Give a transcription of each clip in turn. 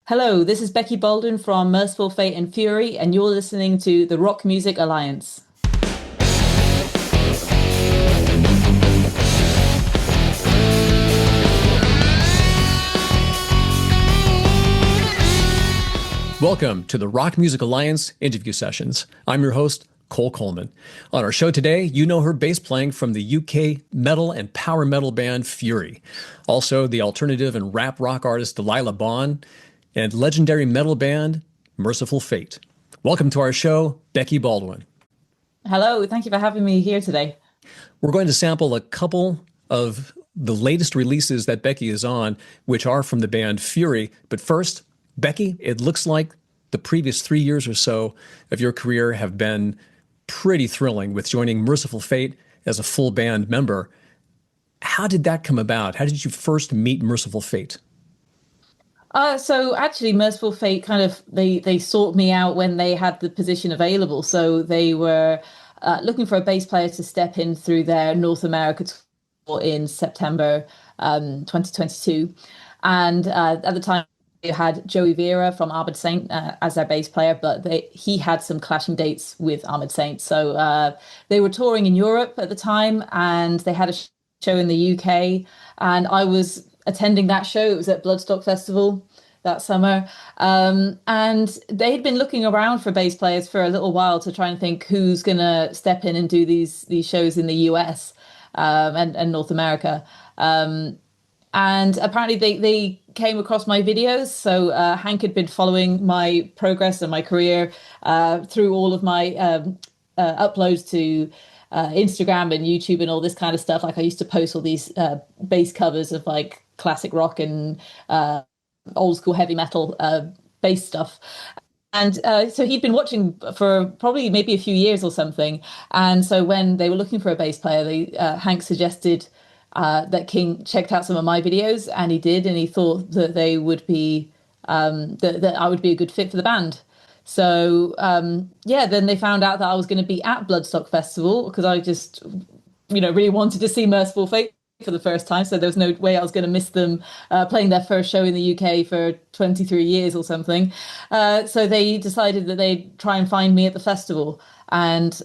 Hello, this is Becky Baldwin from Mercyful Fate and Fury, and you're listening to the Rock Music Alliance. Welcome to the Rock Music Alliance interview sessions. I'm your host, Cole Coleman. On our show today, you know her bass playing from the UK metal and power metal band Fury. Also, the alternative and rap rock artist Delilah Bon and legendary metal band Mercyful Fate. Welcome to our show, Becky Baldwin. Hello, thank you for having me here today. We're going to sample a couple of the latest releases that Becky is on, which are from the band Fury. But first, Becky, it looks like the previous 3 years or so of your career have been pretty thrilling with joining Mercyful Fate as a full band member. How did that come about? How did you first meet Mercyful Fate? So actually, Mercyful Fate they sought me out when they had the position available. So they were looking for a bass player to step in through their North America tour in September 2022. And at the time, they had Joey Vera from Armored Saint as their bass player, but he had some clashing dates with Armored Saint. So they were touring in Europe at the time, and they had a show in the UK, and I was attending that show. It was at Bloodstock Festival that summer. And they'd been looking around for bass players for a little while to try and think who's going to step in and do these shows in the US and North America. And apparently they came across my videos. So Hank had been following my progress and my career through all of my uploads to Instagram and YouTube and all this kind of stuff. Like I used to post all these bass covers of like classic rock and old school heavy metal bass stuff. And so he'd been watching for probably maybe a few years or something. And so when they were looking for a bass player, Hank suggested that King checked out some of my videos, and he did, and he thought that they would be that I would be a good fit for the band. So then they found out that I was going to be at Bloodstock Festival because I just, really wanted to see Mercyful Fate for the first time. So there was no way I was going to miss them playing their first show in the UK for 23 years or something. So they decided that they'd try and find me at the festival, and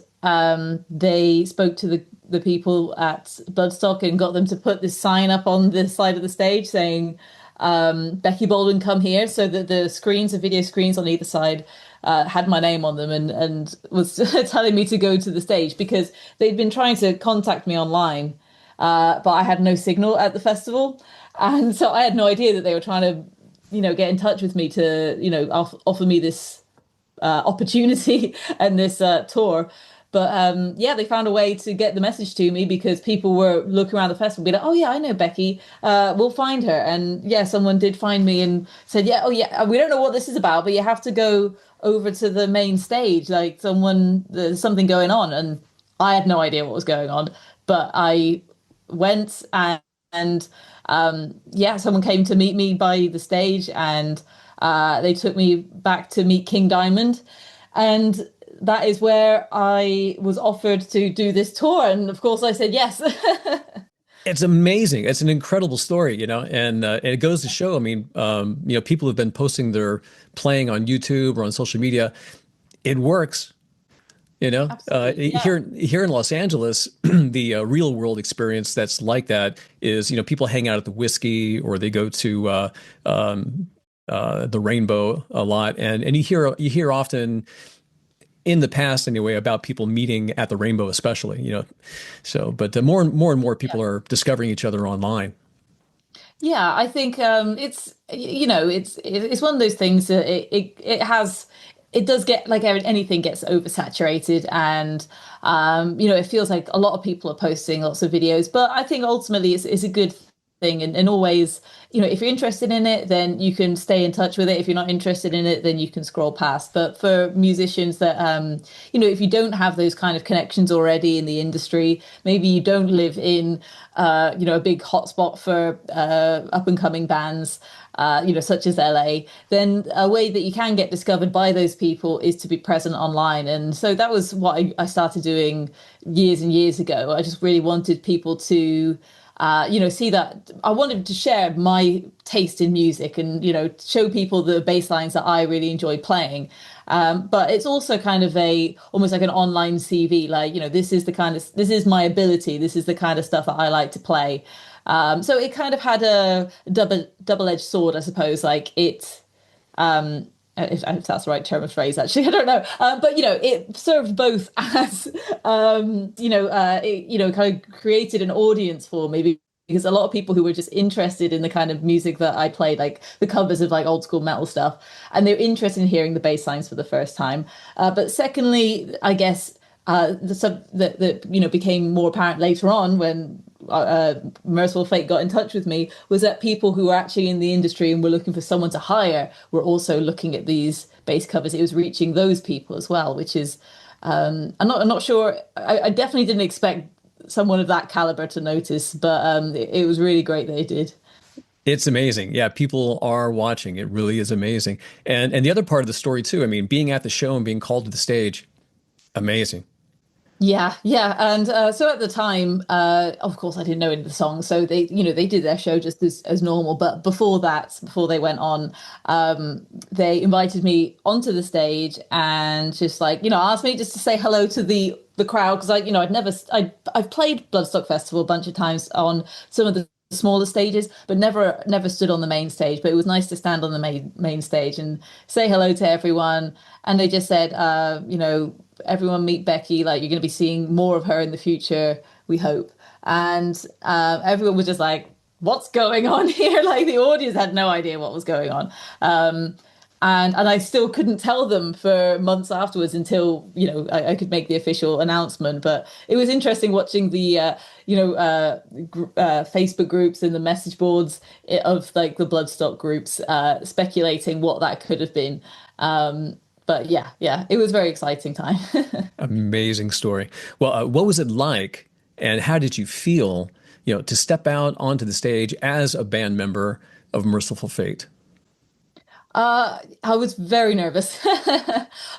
they spoke to the people at Bloodstock and got them to put this sign up on the side of the stage saying, Becky Baldwin, come here, so that the video screens on either side had my name on them, and was telling me to go to the stage because they'd been trying to contact me online, but I had no signal at the festival. And so I had no idea that they were trying to, get in touch with me to, offer me this opportunity and this tour. But they found a way to get the message to me because people were looking around the festival, be like, "Oh yeah, I know Becky. We'll find her." And yeah, someone did find me and said, "Yeah, oh yeah, we don't know what this is about, but you have to go over to the main stage. Like there's something going on." And I had no idea what was going on, but I went and someone came to meet me by the stage, and they took me back to meet King Diamond, and that is where I was offered to do this tour. And of course I said yes. It's amazing. It's an incredible story, and it goes to show, I mean, people have been posting their playing on YouTube or on social media. It works, yeah. Here in Los Angeles, the real world experience that's like that is, people hang out at the Whiskey, or they go to the Rainbow a lot. And you hear often, in the past anyway, about people meeting at the Rainbow, especially, but more and more people are discovering each other online. Yeah, I think it's one of those things that it does get, like anything, gets oversaturated, and it feels like a lot of people are posting lots of videos, but I think ultimately it's a good thing, and always, if you're interested in it, then you can stay in touch with it. If you're not interested in it, then you can scroll past. But for musicians that if you don't have those kind of connections already in the industry, maybe you don't live in a big hotspot for up and coming bands, such as LA, then a way that you can get discovered by those people is to be present online. And so that was what I started doing years and years ago. I just really wanted people to see that I wanted to share my taste in music and, show people the bass lines that I really enjoy playing. But it's also kind of almost like an online CV, like, this is my ability. This is the kind of stuff that I like to play. So it kind of had a double-edged sword, I suppose. Like if that's the right term of phrase, actually, I don't know. But it served both as, kind of created an audience for me because a lot of people who were just interested in the kind of music that I played, like the covers of like old school metal stuff, and they're interested in hearing the bass lines for the first time. But secondly, I guess that became more apparent later on when Mercyful Fate got in touch with me was that people who were actually in the industry and were looking for someone to hire were also looking at these bass covers. It was reaching those people as well, which is I'm not sure. I definitely didn't expect someone of that caliber to notice, but it was really great they did. It's amazing. Yeah, people are watching. It really is amazing. And the other part of the story too, I mean, being at the show and being called to the stage, amazing. Yeah, yeah, and so at the time, of course, I didn't know any of the songs, so they did their show just as normal. But before that, before they went on, they invited me onto the stage and just like asked me just to say hello to the crowd because I've played Bloodstock Festival a bunch of times on some of the smaller stages, but never stood on the main stage. But it was nice to stand on the main stage and say hello to everyone. And they just said, everyone meet Becky. Like you're going to be seeing more of her in the future, we hope. And everyone was just like, "What's going on here?" Like the audience had no idea what was going on. And I still couldn't tell them for months afterwards until I could make the official announcement. But it was interesting watching the Facebook groups and the message boards of like the Bloodstock groups speculating what that could have been. But yeah, it was a very exciting time. Amazing story. Well, what was it like, and how did you feel, to step out onto the stage as a band member of Mercyful Fate? I was very nervous,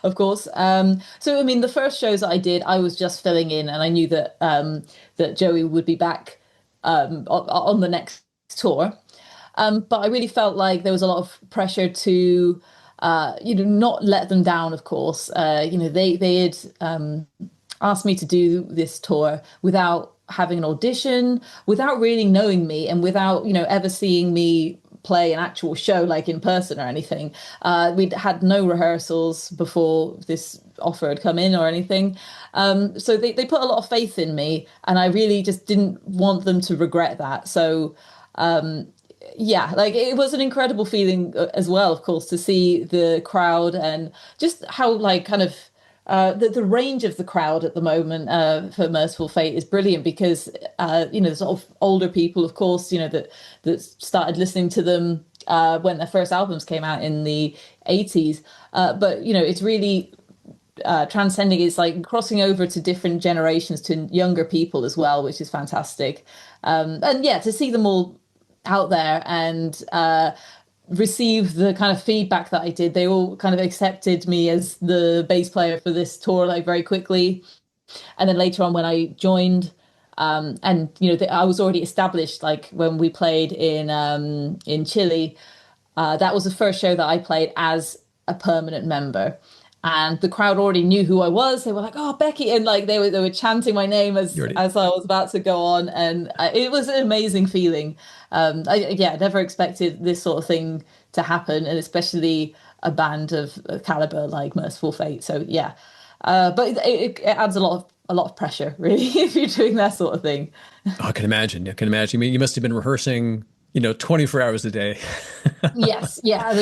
of course. So I mean, the first shows that I did, I was just filling in, and I knew that Joey would be back on the next tour. But I really felt like there was a lot of pressure to, not let them down. Of course, they had asked me to do this tour without having an audition, without really knowing me, and without ever seeing me play an actual show like in person or anything. We'd had no rehearsals before this offer had come in or anything. So they put a lot of faith in me, and I really just didn't want them to regret that. So yeah, like it was an incredible feeling as well, of course, to see the crowd and just how like kind of the range of the crowd at the moment for Mercyful Fate is brilliant because sort of older people, of course, that started listening to them when their first albums came out in the 80s. But it's really transcending. It's like crossing over to different generations, to younger people as well, which is fantastic. And yeah, to see them all out there and receive the kind of feedback that I did. They all kind of accepted me as the bass player for this tour like very quickly. And then later on when I joined, and I was already established like when we played in Chile, that was the first show that I played as a permanent member. And the crowd already knew who I was. They were like, "Oh, Becky," and like they were chanting my name as I was about to go on, and it was an amazing feeling. Never expected this sort of thing to happen, and especially a band of caliber like Mercyful Fate. So yeah, but it adds a lot of pressure, really, if you're doing that sort of thing. Oh, I can imagine. I can imagine. I mean, you must have been rehearsing, 24 hours a day. Yes, yeah,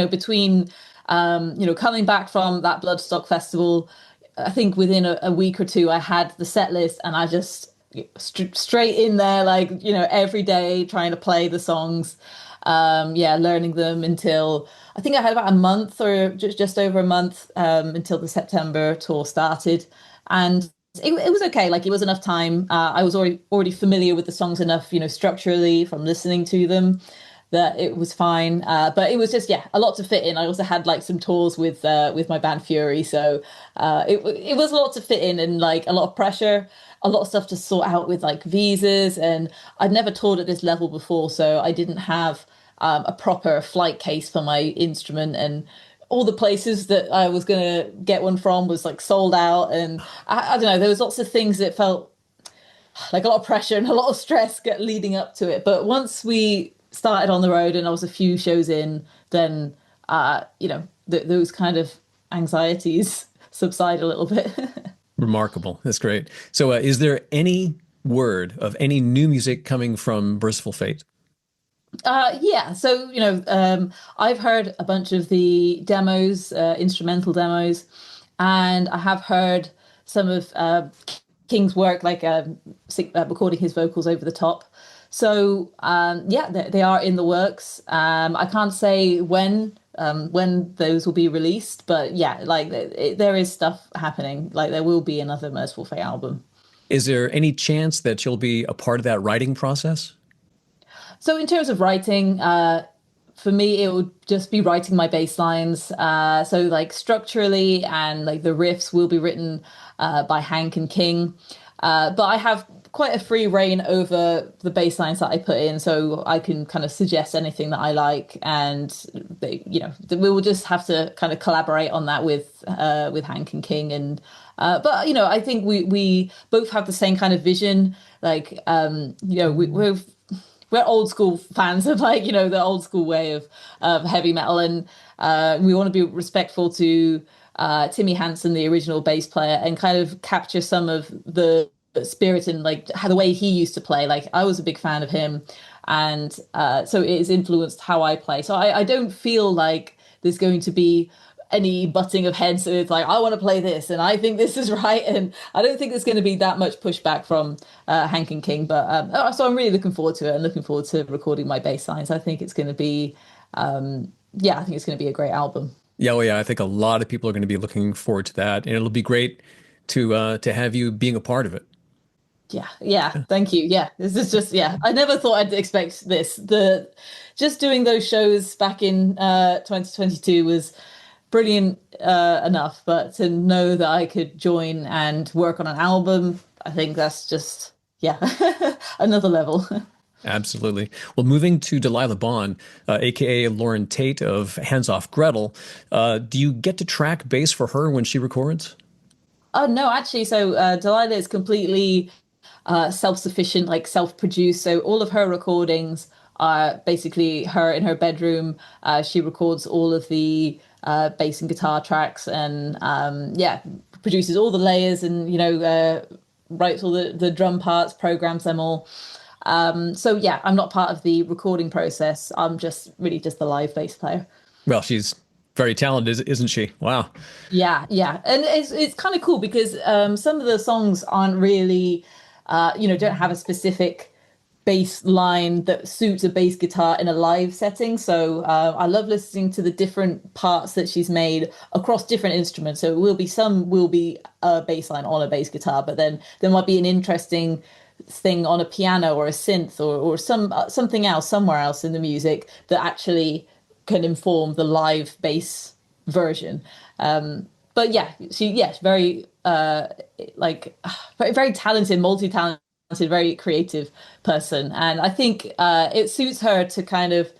between coming back from that Bloodstock festival, I think within a week or two, I had the set list and I just straight in there, like, every day trying to play the songs, learning them until I think I had about a month or just over a month until the September tour started. And it was okay. Like it was enough time. I was already familiar with the songs enough, structurally from listening to them. that it was fine. But it was just, yeah, a lot to fit in. I also had like some tours with my band Fury, so it was a lot to fit in and like a lot of pressure, a lot of stuff to sort out with like visas, and I'd never toured at this level before, so I didn't have a proper flight case for my instrument, and all the places that I was gonna get one from was like sold out, and I don't know, there was lots of things that felt like a lot of pressure and a lot of stress get leading up to it. But once we started on the road and I was a few shows in, then those kind of anxieties subside a little bit. Remarkable. That's great. So, is there any word of any new music coming from Mercyful Fate? Yeah, so I've heard a bunch of the demos, instrumental demos, and I have heard some of King's work, like recording his vocals over the top. So yeah, they are in the works. I can't say when those will be released, but yeah, like there is stuff happening. Like there will be another Merciful Fate album. Is there any chance that you'll be a part of that writing process? So in terms of writing, for me, it would just be writing my bass lines. So like structurally and like the riffs will be written by Hank and King. But I have quite a free reign over the bass lines that I put in, so I can kind of suggest anything that I like, and we will just have to kind of collaborate on that with Hank and King. And but I think we both have the same kind of vision. Like we're old school fans of like the old school way of heavy metal, and we want to be respectful to Timmy Hansen, the original bass player, and kind of capture some of the spirit and like how the way he used to play. Like I was a big fan of him, and so it has influenced how I play. So I don't feel like there's going to be any butting of heads. So it's like I want to play this, and I think this is right, and I don't think there's going to be that much pushback from Hank and King. But so I'm really looking forward to it, and looking forward to recording my bass lines. I think it's going to be, I think it's going to be a great album. Yeah, well, yeah, I think a lot of people are going to be looking forward to that, and it'll be great to have you being a part of it. Yeah, thank you. Yeah, this is just, yeah, I never thought I'd expect this. Just doing those shows back in 2022 was brilliant enough, but to know that I could join and work on an album, I think that's just, yeah, another level. Absolutely. Well, moving to Delilah Bon, aka Lauren Tate of Hands Off Gretel, do you get to track bass for her when she records? Oh no, actually, so Delilah is completely self-sufficient, like self-produced. So all of her recordings are basically her in her bedroom. She records all of the bass and guitar tracks, and yeah, produces all the layers, and writes all the drum parts, programs them all. So yeah, I'm not part of the recording process. I'm just really just the live bass player. Well, she's very talented, isn't she? Wow. Yeah, and it's kind of cool because some of the songs aren't really, don't have a specific bass line that suits a bass guitar in a live setting. So I love listening to the different parts that she's made across different instruments. So some will be a bass line on a bass guitar, but then there might be an interesting thing on a piano or a synth or something else somewhere else in the music that actually can inform the live bass version. But yeah, very very talented, multi-talented, very creative person, and I think it suits her to kind of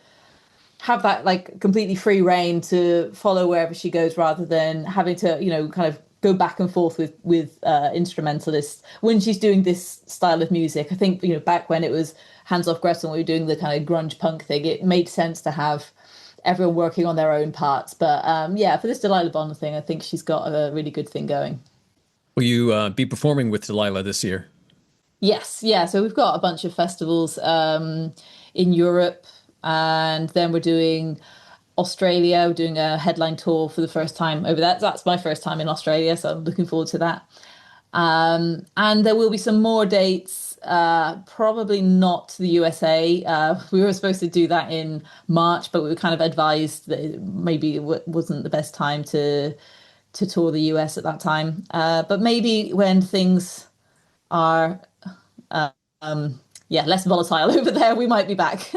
have that like completely free reign to follow wherever she goes, rather than having to kind of go back and forth with instrumentalists when she's doing this style of music. I think back when it was Hands Off Gretel and we were doing the kind of grunge punk thing, it made sense to have everyone working on their own parts. But yeah, for this Delilah Bond thing, I think she's got a really good thing going. Will you be performing with Delilah this year? Yes, yeah. So we've got a bunch of festivals in Europe, and then we're doing Australia. We're doing a headline tour for the first time over that. That's my first time in Australia, so I'm looking forward to that. And there will be some more dates, probably not to the USA. We were supposed to do that in March, but we were kind of advised that maybe it wasn't the best time to tour the US at that time. But maybe when things are, yeah, less volatile over there. We might be back.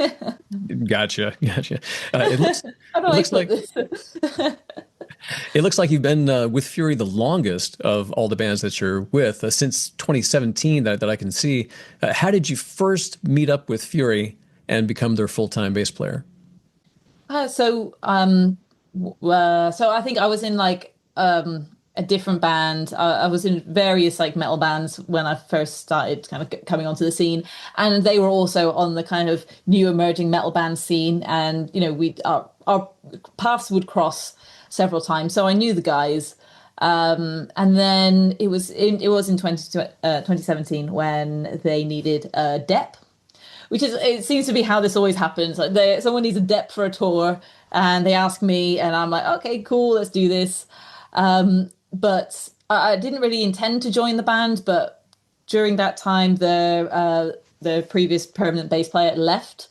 Gotcha. It looks How do it I looks put like this? it looks like you've been with Fury the longest of all the bands that you're with since 2017 that I can see. How did you first meet up with Fury and become their full-time bass player? So I think I was in like a different band. I was in various like metal bands when I first started kind of coming onto the scene, and they were also on the kind of new emerging metal band scene. And you know, we our paths would cross several times, so I knew the guys. And then it was in 2017 when they needed a dep, which is it seems to be how this always happens. Like someone needs a dep for a tour, and they ask me, and I'm like, okay, cool, let's do this. But I didn't really intend to join the band, but during that time, the previous permanent bass player left,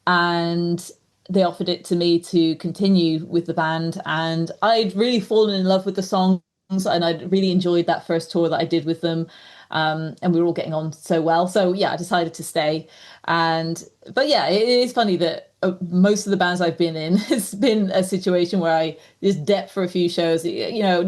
and they offered it to me to continue with the band, and I'd really fallen in love with the songs, and I'd really enjoyed that first tour that I did with them. And we were all getting on so well. So yeah, I decided to stay. And but yeah, it is funny that most of the bands I've been in has been a situation where I just dep for a few shows. You know,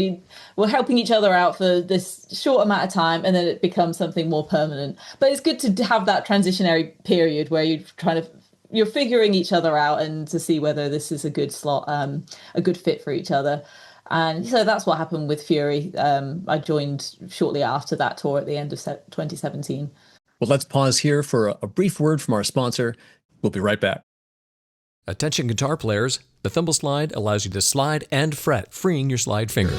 we're helping each other out for this short amount of time, and then it becomes something more permanent. But it's good to have that transitionary period where you're figuring each other out and to see whether this is a good slot, a good fit for each other. And so that's what happened with Fury. I joined shortly after that tour at the end of 2017. Well, let's pause here for a brief word from our sponsor. We'll be right back. Attention guitar players, the Thimble Slide allows you to slide and fret, freeing your slide finger.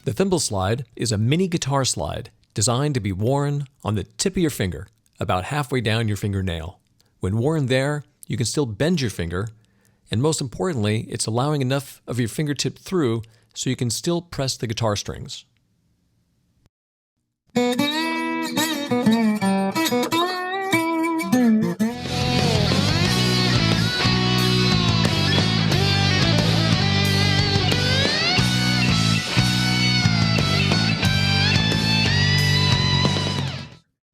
The Thimble Slide is a mini guitar slide designed to be worn on the tip of your finger, about halfway down your fingernail. When worn there, you can still bend your finger, and most importantly, it's allowing enough of your fingertip through so you can still press the guitar strings.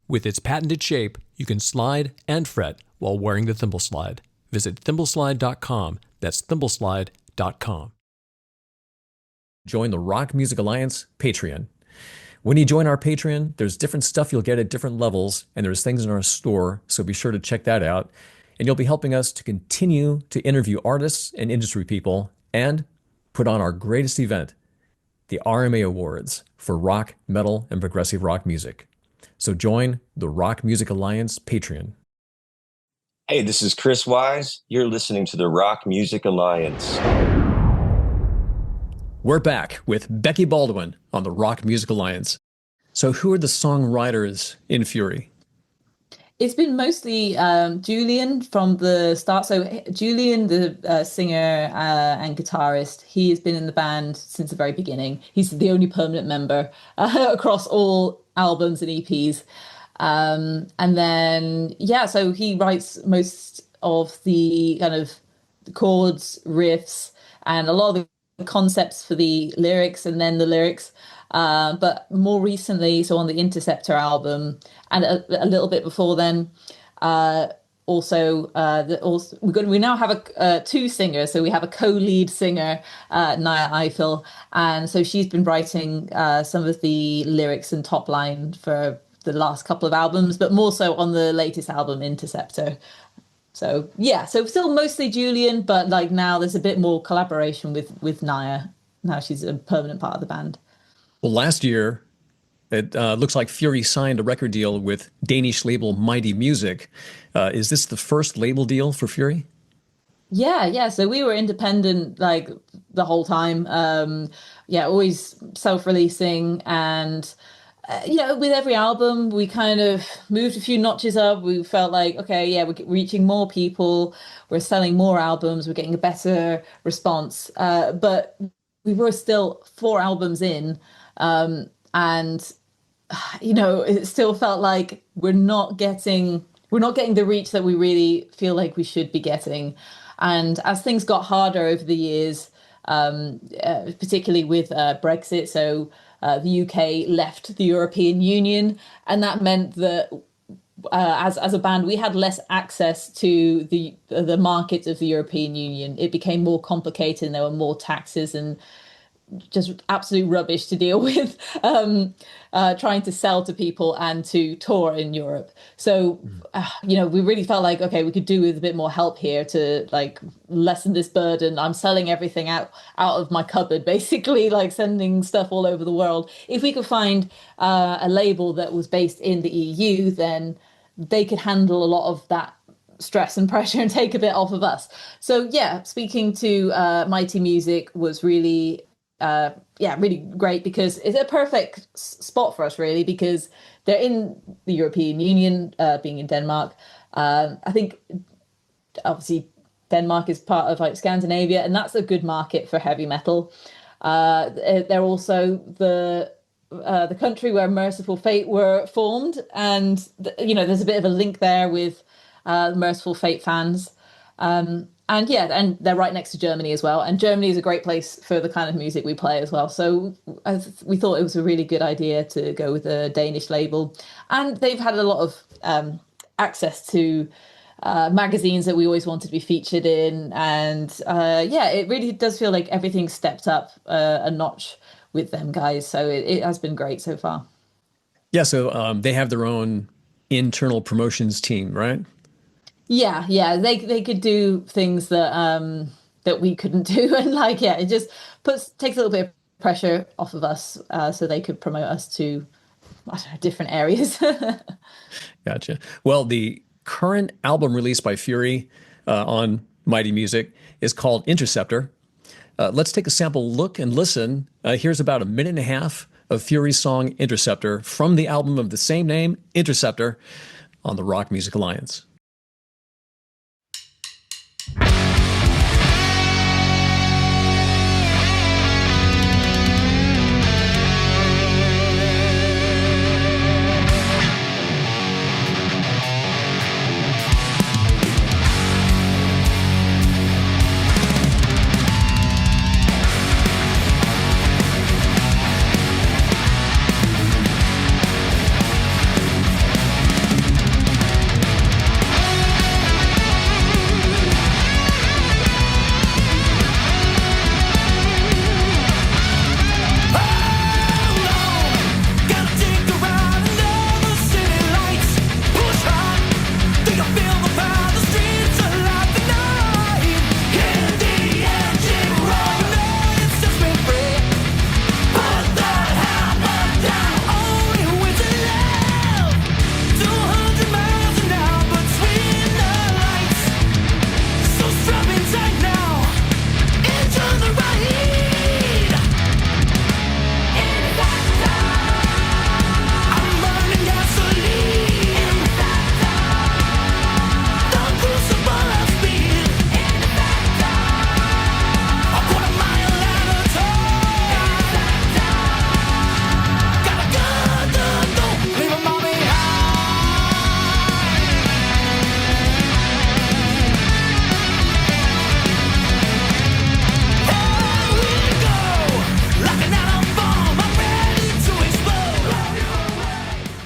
With its patented shape, you can slide and fret while wearing the Thimble Slide. Visit thimbleslide.com. That's thimbleslide.com. Join the Rock Music Alliance Patreon. When you join our Patreon, there's different stuff you'll get at different levels, and there's things in our store, so be sure to check that out. And you'll be helping us to continue to interview artists and industry people and put on our greatest event, the RMA Awards for rock, metal, and progressive rock music. So join the Rock Music Alliance Patreon. Hey, this is Chris Wyse. You're listening to the Rock Music Alliance. We're back with Becky Baldwin on the Rock Music Alliance. So who are the songwriters in Fury? It's been mostly Julian from the start. So Julian, the singer and guitarist, he has been in the band since the very beginning. He's the only permanent member across all albums and EPs. And then, yeah, so he writes most of the kind of chords, riffs, and a lot of the concepts for the lyrics, and then the lyrics. But more recently, so on the Interceptor album, and a little bit before then, we now have two singers. So we have a co-lead singer, Naya Eiffel, and so she's been writing some of the lyrics and top line for the last couple of albums, but more so on the latest album, Interceptor. So yeah, so still mostly Julian, but like now there's a bit more collaboration with Naya. Now she's a permanent part of the band. Well, last year, it looks like Fury signed a record deal with Danish label Mighty Music. Is this the first label deal for Fury? Yeah. So we were independent like the whole time. Always self-releasing, and with every album we kind of moved a few notches up. We felt like, okay, yeah, we're reaching more people, we're selling more albums, we're getting a better response. But we were still 4 albums in, and it still felt like we're not getting the reach that we really feel like we should be getting. And as things got harder over the years, particularly with Brexit, so the UK left the European Union, and that meant that as a band, we had less access to the market of the European Union. It became more complicated, and there were more taxes and just absolute rubbish to deal with, trying to sell to people and to tour in Europe. So, we really felt like, okay, we could do with a bit more help here to like lessen this burden. I'm selling everything out of my cupboard, basically, like sending stuff all over the world. If we could find a label that was based in the EU, then they could handle a lot of that stress and pressure and take a bit off of us. So yeah, speaking to Mighty Music was really really great, because it's a perfect spot for us, really, because they're in the European Union, being in Denmark. I think obviously Denmark is part of like Scandinavia, and that's a good market for heavy metal. They're also the country where Mercyful Fate were formed, and there's a bit of a link there with Mercyful Fate fans. And they're right next to Germany as well. And Germany is a great place for the kind of music we play as well. So we thought it was a really good idea to go with a Danish label. And they've had a lot of access to magazines that we always wanted to be featured in. And it really does feel like everything's stepped up a notch with them guys. So it has been great so far. Yeah, so they have their own internal promotions team, right? Yeah, they could do things that we couldn't do, and it just takes a little bit of pressure off of us, so they could promote us to different areas. Gotcha. Well, the current album released by Fury on Mighty Music is called Interceptor. Let's take a sample look and listen. Here's about a minute and a half of Fury's song Interceptor from the album of the same name, Interceptor, on the Rock Music Alliance.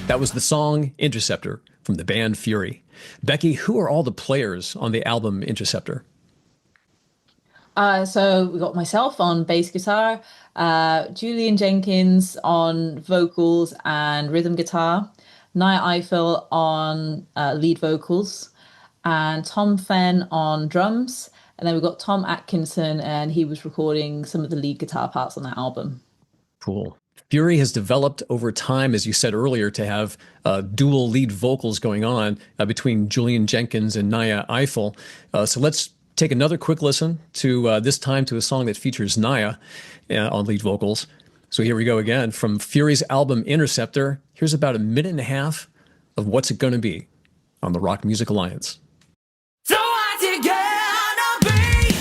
That was the song Interceptor from the band Fury. Becky, who are all the players on the album Interceptor? So we got myself on bass guitar, Julian Jenkins on vocals and rhythm guitar, Nia Eiffel on lead vocals, and Tom Fenn on drums. And then we've got Tom Atkinson, and he was recording some of the lead guitar parts on that album. Cool. Fury has developed over time, as you said earlier, to have dual lead vocals going on between Julian Jenkins and Nia Eiffel. So let's take another quick listen to this time to a song that features Nia on lead vocals. So here we go again from Fury's album Interceptor. Here's about a minute and a half of What's It Gonna Be on the Rock Music Alliance. So what's it gonna be?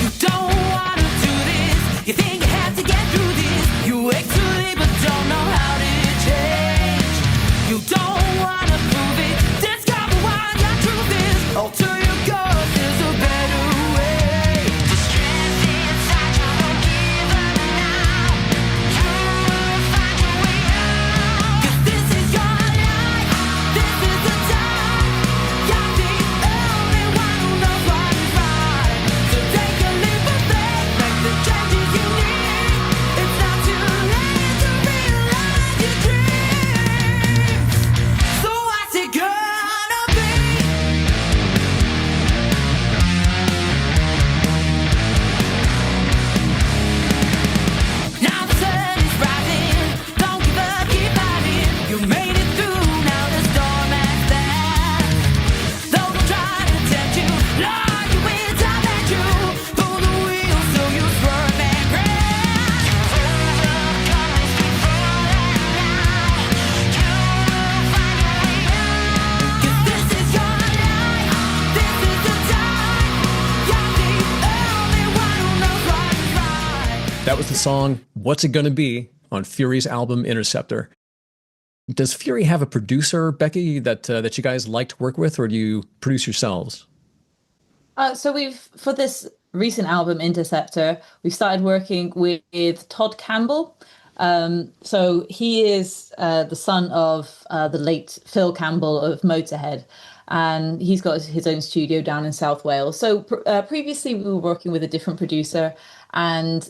You don't wanna do this. You think you have to get through this. That was the song What's It Gonna Be on Fury's album Interceptor. Does Fury have a producer, Becky, that you guys like to work with, or do you produce yourselves? So for this recent album, Interceptor, we've started working with Todd Campbell. So he is the son of the late Phil Campbell of Motorhead, and he's got his own studio down in South Wales. So previously we were working with a different producer, and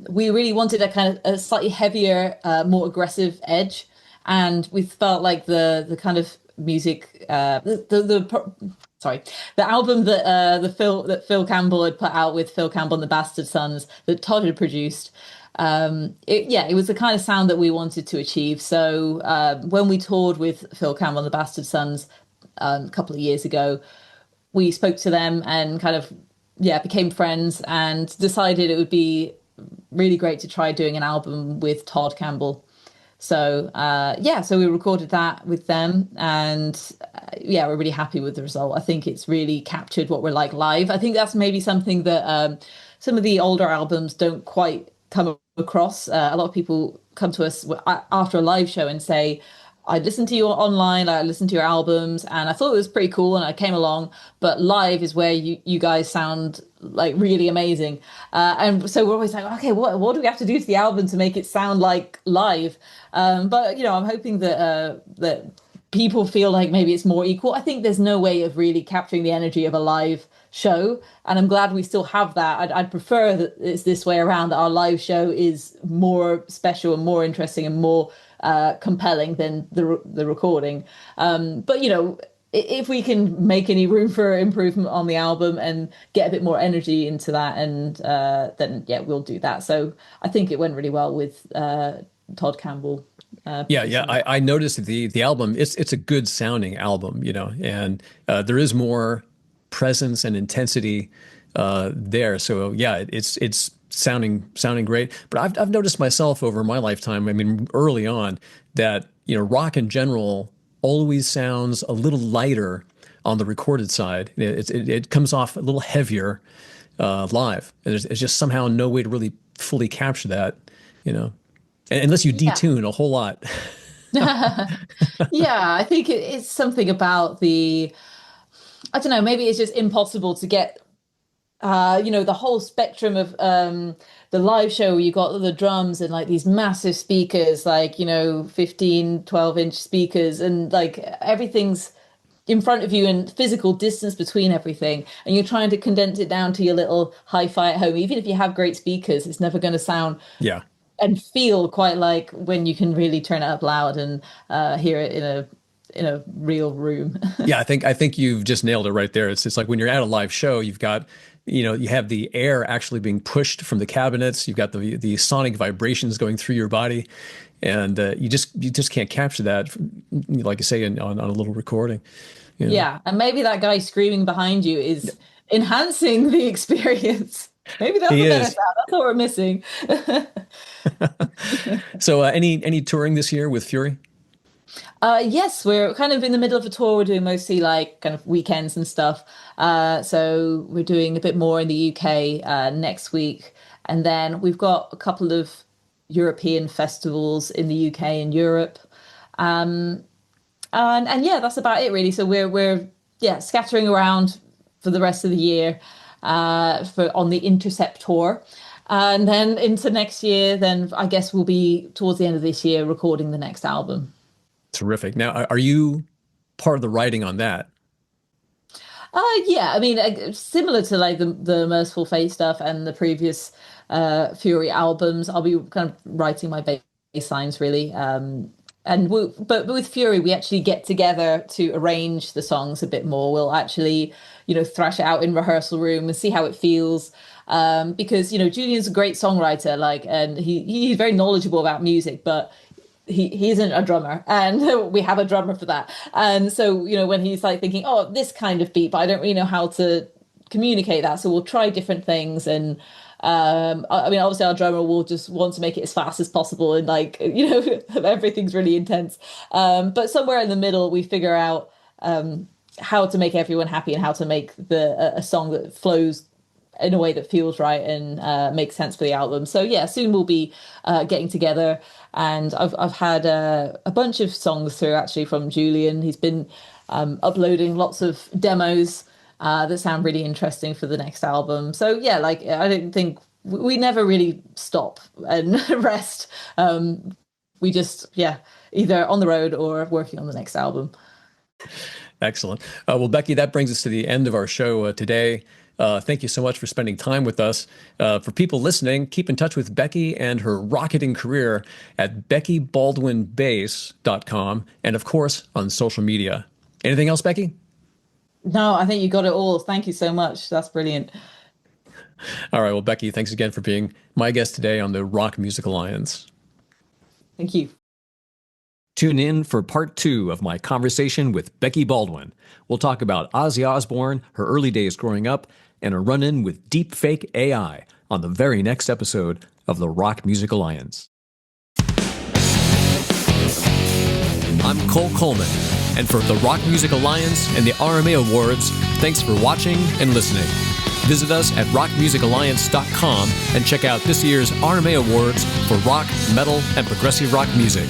we really wanted a kind of a slightly heavier, more aggressive edge, and we felt like the kind of music, sorry, the album that Phil Campbell had put out with Phil Campbell and the Bastard Sons that Todd had produced. It was the kind of sound that we wanted to achieve. So when we toured with Phil Campbell and the Bastard Sons a couple of years ago, we spoke to them and kind of became friends and decided it would be really great to try doing an album with Todd Campbell. So so we recorded that with them, and we're really happy with the result. I think it's really captured what we're like live. I think that's maybe something that some of the older albums don't quite come across. A lot of people come to us after a live show and say, I listened to you online, I listened to your albums, and I thought it was pretty cool, and I came along, but live is where you guys sound like really amazing. And so we're always like, okay, what do we have to do to the album to make it sound like live? But I'm hoping that people feel like maybe it's more equal. I think there's no way of really capturing the energy of a live show, and I'm glad we still have that. I'd prefer that it's this way around, that our live show is more special and more interesting and more compelling than the recording. But if we can make any room for improvement on the album and get a bit more energy into that, and then we'll do that. So I think it went really well with Todd Campbell. I noticed the album. It's a good sounding album, and there is more presence and intensity there. So it's sounding great. But I've noticed myself over my lifetime, I mean, early on, that rock in general always sounds a little lighter on the recorded side. It comes off a little heavier live. And there's just somehow no way to really fully capture that, unless you detune a whole lot. I think it's something about I don't know, maybe it's just impossible to get the whole spectrum of the live show. You got the drums and like these massive speakers, like 15, 12-inch speakers, and like everything's in front of you and physical distance between everything, and you're trying to condense it down to your little hi-fi at home. Even if you have great speakers, it's never going to sound and feel quite like when you can really turn it up loud and hear it in a real room. I think you've just nailed it right there. It's like when you're at a live show, you've got you have the air actually being pushed from the cabinets. You've got the sonic vibrations going through your body, and you just can't capture that, like you say, on a little recording. And maybe that guy screaming behind you is enhancing the experience. Maybe that's the better sound. That's what we're missing. So any touring this year with Fury? Yes, we're kind of in the middle of a tour. We're doing mostly like kind of weekends and stuff. So we're doing a bit more in the UK next week. And then we've got a couple of European festivals in the UK and Europe. And that's about it really. So we're scattering around for the rest of the year on the Intercept tour. And then into next year, then I guess we'll be towards the end of this year recording the next album. Terrific. Now, are you part of the writing on that? I mean, similar to like the Mercyful Fate stuff and the previous Fury albums, I'll be kind of writing my bass lines really. But with Fury, we actually get together to arrange the songs a bit more. We'll actually, thrash it out in rehearsal room and see how it feels. Because Julian's a great songwriter, and he's very knowledgeable about music, but he isn't a drummer, and we have a drummer for that. And so, when he's like thinking, oh, this kind of beat, but I don't really know how to communicate that. So we'll try different things. And obviously our drummer will just want to make it as fast as possible. And everything's really intense. But somewhere in the middle, we figure out how to make everyone happy and how to make a song that flows in a way that feels right and makes sense for the album. So yeah, soon we'll be getting together, and I've had a bunch of songs through actually from Julian. He's been uploading lots of demos that sound really interesting for the next album. So yeah, like I don't think we never really stop and rest. We just either on the road or working on the next album. Excellent. Well, Becky, that brings us to the end of our show today. Thank you so much for spending time with us. For people listening, keep in touch with Becky and her rocketing career at beckybaldwinbass.com and, of course, on social media. Anything else, Becky? No, I think you got it all. Thank you so much. That's brilliant. All right. Well, Becky, thanks again for being my guest today on the Rock Music Alliance. Thank you. Tune in for part 2 of my conversation with Becky Baldwin. We'll talk about Ozzy Osbourne, her early days growing up, and a run-in with deepfake AI on the very next episode of the Rock Music Alliance. I'm Cole Coleman, and for the Rock Music Alliance and the RMA Awards, thanks for watching and listening. Visit us at rockmusicalliance.com and check out this year's RMA Awards for rock, metal, and progressive rock music.